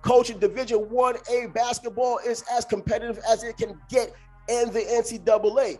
coaching Division 1A basketball is as competitive as it can get in the NCAA.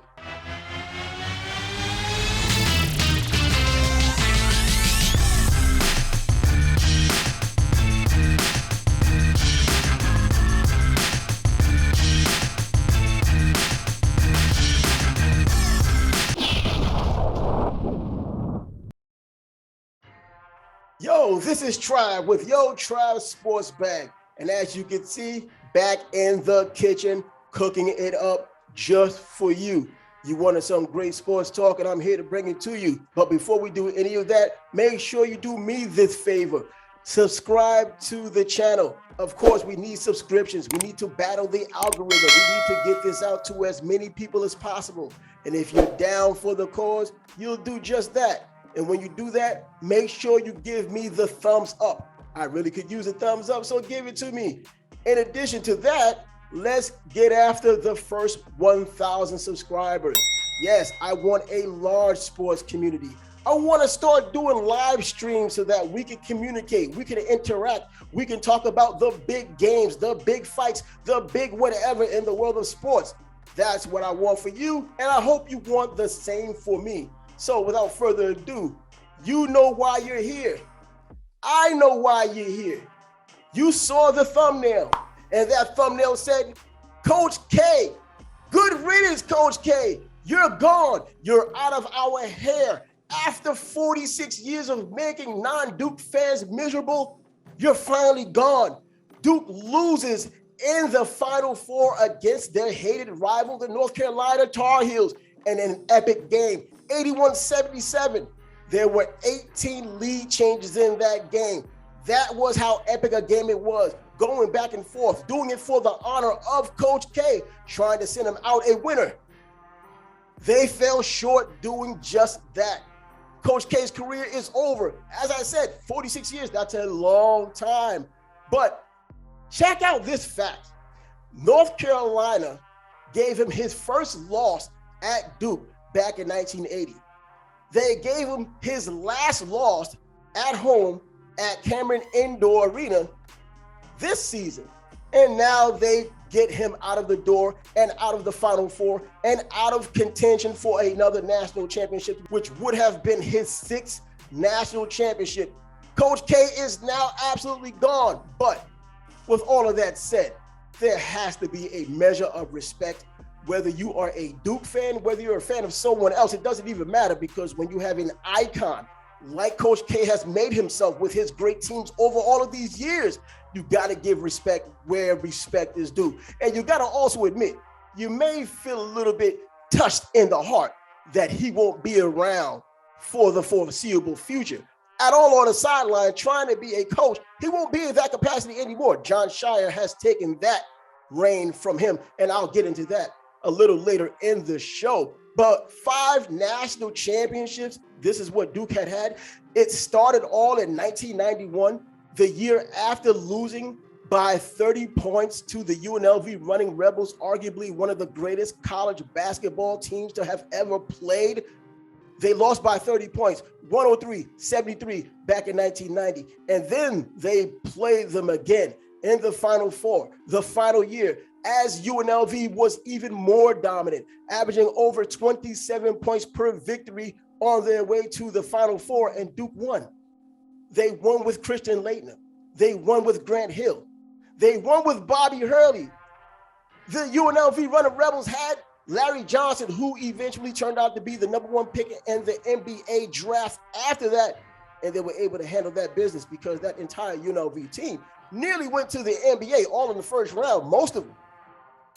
Yo, this is Trav with Trav Sports Bag. And as you can see, back in the kitchen, cooking it up just for you. You wanted some great sports talk, and I'm here to bring it to you. But before we do any of that, make sure you do me this favor. Subscribe to the channel. Of course, we need subscriptions. We need to battle the algorithm. We need to get this out to as many people as possible. And if you're down for the cause, you'll do just that. And when you do that, make sure you give me the thumbs up. I really could use a thumbs up, so give it to me. In addition to that, let's get after the first 1,000 subscribers. Yes, I want a large sports community. I want to start doing live streams so that we can communicate, we can interact, we can talk about the big games, the big fights, the big whatever in the world of sports. That's what I want for you, and I hope you want the same for me. So without further ado, you know why you're here. I know why you're here. You saw the thumbnail, and that thumbnail said, Coach K, good riddance, Coach K. You're gone. You're out of our hair. After 46 years of making non-Duke fans miserable, you're finally gone. Duke loses in the Final Four against their hated rival, the North Carolina Tar Heels, in an epic game. 81-77. There were 18 lead changes in that game. That was how epic a game it was. Going back and forth, doing it for the honor of Coach K, trying to send him out a winner. They fell short doing just that. Coach K's career is over. As I said, 46 years, that's a long time. But check out this fact. North Carolina gave him his first loss at Duke back in 1980. They gave him his last loss at home at Cameron Indoor Arena this season. And now they get him out of the door and out of the Final Four and out of contention for another national championship, which would have been his sixth national championship. Coach K is now absolutely gone. But with all of that said, there has to be a measure of respect. Whether you are a Duke fan, whether you're a fan of someone else, it doesn't even matter, because when you have an icon like Coach K has made himself with his great teams over all of these years, you got to give respect where respect is due. And you got to also admit, you may feel a little bit touched in the heart that he won't be around for the foreseeable future. At all on the sideline, trying to be a coach, he won't be in that capacity anymore. John Shire has taken that reign from him, and I'll get into that a little later in the show. But 5 national championships, this is what Duke had. It started all in 1991, the year after losing by 30 points to the UNLV Running Rebels, arguably one of the greatest college basketball teams to have ever played. They lost by 30 points, 103-73 back in 1990. And then they played them again in the Final Four, the final year, as UNLV was even more dominant, averaging over 27 points per victory on their way to the Final Four, and Duke won. They won with Christian Laettner. They won with Grant Hill. They won with Bobby Hurley. The UNLV Running Rebels had Larry Johnson, who eventually turned out to be the #1 pick in the NBA draft after that, and they were able to handle that business because that entire UNLV team nearly went to the NBA, all in the first round, most of them.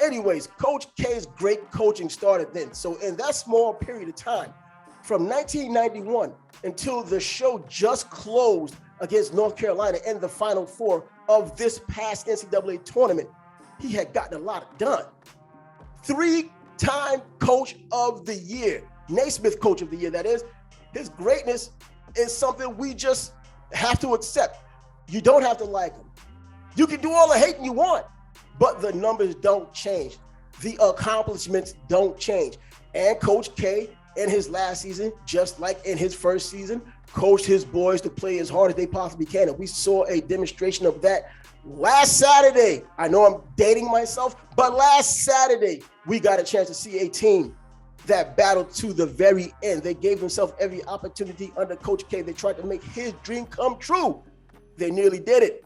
Anyways, Coach K's great coaching started then. So in that small period of time, from 1991 until the show just closed against North Carolina in the Final Four of this past NCAA tournament, he had gotten a lot done. 3-time Coach of the Year, Naismith Coach of the Year, that is. His greatness is something we just have to accept. You don't have to like him. You can do all the hating you want, but the numbers don't change. The accomplishments don't change. And Coach K in his last season, just like in his first season, coached his boys to play as hard as they possibly can. And we saw a demonstration of that last Saturday. I know I'm dating myself, but last Saturday, we got a chance to see a team that battled to the very end. They gave themselves every opportunity under Coach K. They tried to make his dream come true. They nearly did it.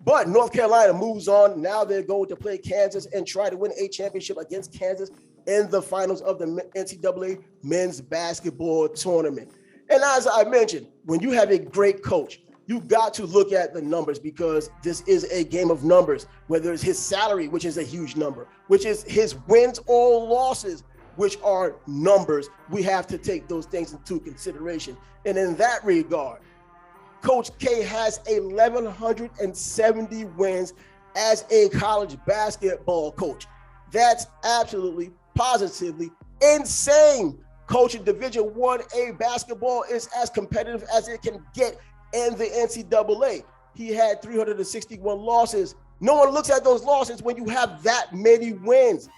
But North Carolina moves on. Now they're going to play Kansas and try to win a championship against Kansas in the finals of the NCAA men's basketball tournament. And as I mentioned, when you have a great coach, you got to look at the numbers, because this is a game of numbers, whether it's his salary, which is a huge number, which is his wins or losses, which are numbers. We have to take those things into consideration. And in that regard, Coach K has 1,170 wins as a college basketball coach. That's absolutely, positively insane. Coaching Division I-A basketball is as competitive as it can get in the NCAA. He had 361 losses. No one looks at those losses when you have that many wins.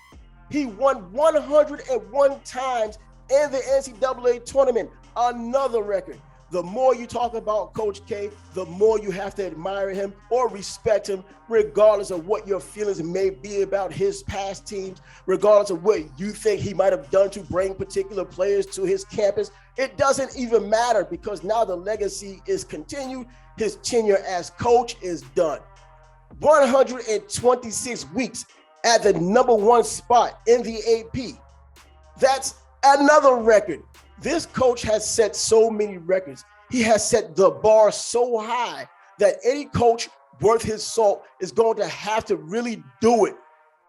He won 101 times in the NCAA tournament, another record. The more you talk about Coach K, the more you have to admire him or respect him, regardless of what your feelings may be about his past teams, regardless of what you think he might have done to bring particular players to his campus. It doesn't even matter, because now the legacy is continued. His tenure as coach is done. 126 weeks at the #1 spot in the AP. That's another record. This coach has set so many records. He has set the bar so high that any coach worth his salt is going to have to really do it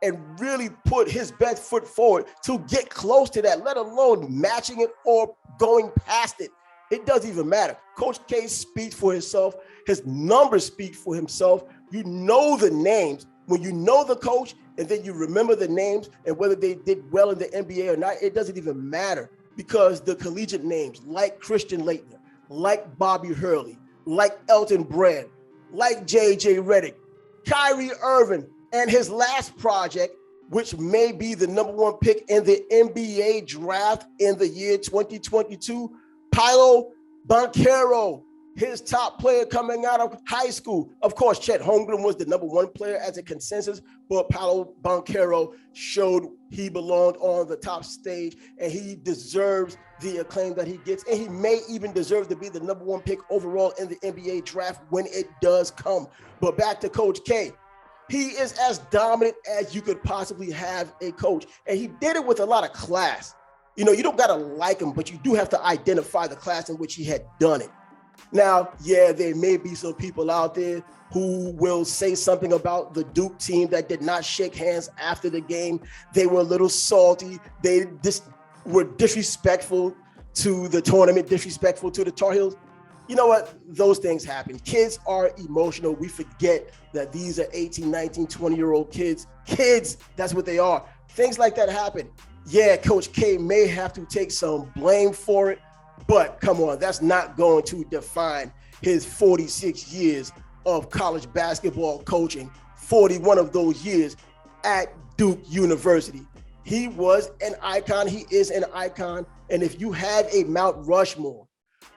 and really put his best foot forward to get close to that, let alone matching it or going past it. It doesn't even matter. Coach K speaks for himself. His numbers speak for himself. You know the names. When you know the coach and then you remember the names and whether they did well in the NBA or not, it doesn't even matter, because the collegiate names like Christian Laettner, like Bobby Hurley, like Elton Brand, like J.J. Redick, Kyrie Irving, and his last project, which may be the #1 pick in the NBA draft in the year 2022, Paolo Banchero, his top player coming out of high school. Of course, Chet Holmgren was the #1 player as a consensus, but Paolo Banchero showed he belonged on the top stage, and he deserves the acclaim that he gets. And he may even deserve to be the #1 pick overall in the NBA draft when it does come. But back to Coach K. He is as dominant as you could possibly have a coach. And he did it with a lot of class. You know, you don't got to like him, but you do have to identify the class in which he had done it. Now, yeah, there may be some people out there who will say something about the Duke team that did not shake hands after the game. They were a little salty. They were disrespectful to the tournament, disrespectful to the Tar Heels. You know what? Those things happen. Kids are emotional. We forget that these are 18, 19, 20-year-old kids. Kids, that's what they are. Things like that happen. Yeah, Coach K may have to take some blame for it, but come on, that's not going to define his 46 years of college basketball coaching, 41 of those years at Duke University. He was an icon. He is an icon. And if you had a Mount Rushmore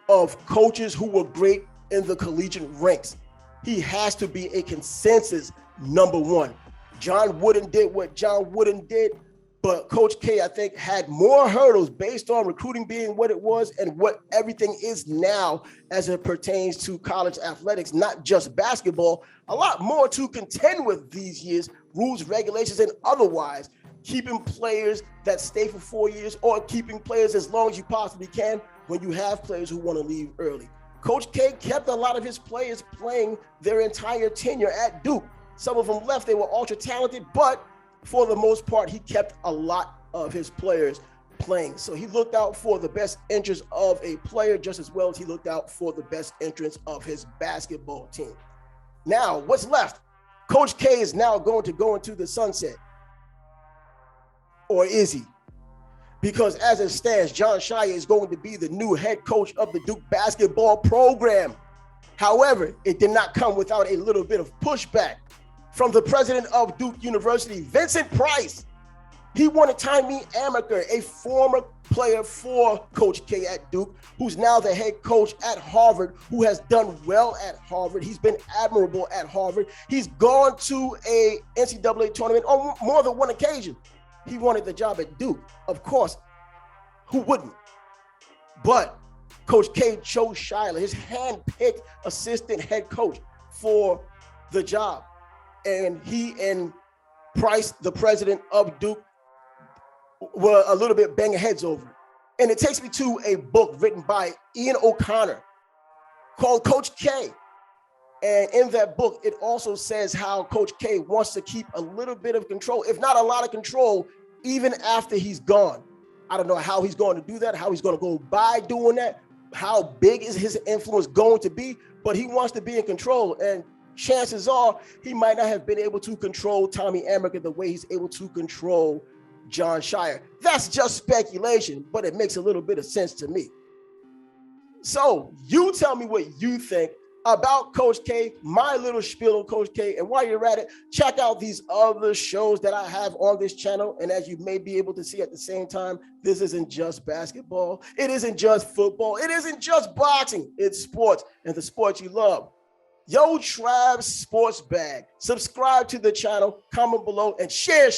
of coaches who were great in the collegiate ranks, he has to be a consensus #1. John Wooden did what John Wooden did, but Coach K, I think, had more hurdles based on recruiting being what it was and what everything is now as it pertains to college athletics, not just basketball. A lot more to contend with these years, rules, regulations, and otherwise. Keeping players that stay for 4 years or keeping players as long as you possibly can when you have players who want to leave early. Coach K kept a lot of his players playing their entire tenure at Duke. Some of them left, they were ultra talented, but for the most part, he kept a lot of his players playing. So he looked out for the best interests of a player just as well as he looked out for the best interests of his basketball team. Now, what's left? Coach K is now going to go into the sunset. Or is he? Because as it stands, Jon Scheyer is going to be the new head coach of the Duke basketball program. However, it did not come without a little bit of pushback from the president of Duke University, Vincent Price. He wanted Tommy Amaker, a former player for Coach K at Duke, who's now the head coach at Harvard, who has done well at Harvard. He's been admirable at Harvard. He's gone to a NCAA tournament on more than one occasion. He wanted the job at Duke. Of course, who wouldn't? But Coach K chose Shiler, his hand-picked assistant head coach, for the job. And he and Price, the president of Duke, were a little bit banging heads over it. And it takes me to a book written by Ian O'Connor called Coach K. And in that book, it also says how Coach K wants to keep a little bit of control, if not a lot of control, even after he's gone. I don't know how he's going to do that, how he's going to go by doing that, how big is his influence going to be, but he wants to be in control. And chances are he might not have been able to control Tommy Amaker the way he's able to control Jon Scheyer. That's just speculation, but it makes a little bit of sense to me. So you tell me what you think about Coach K, my little spiel on Coach K. And while you're at it, check out these other shows that I have on this channel. And as you may be able to see at the same time, this isn't just basketball. It isn't just football. It isn't just boxing. It's sports, and the sports you love. Yo, Trav Sports Bag. Subscribe to the channel, comment below, and share.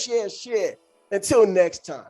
Until next time.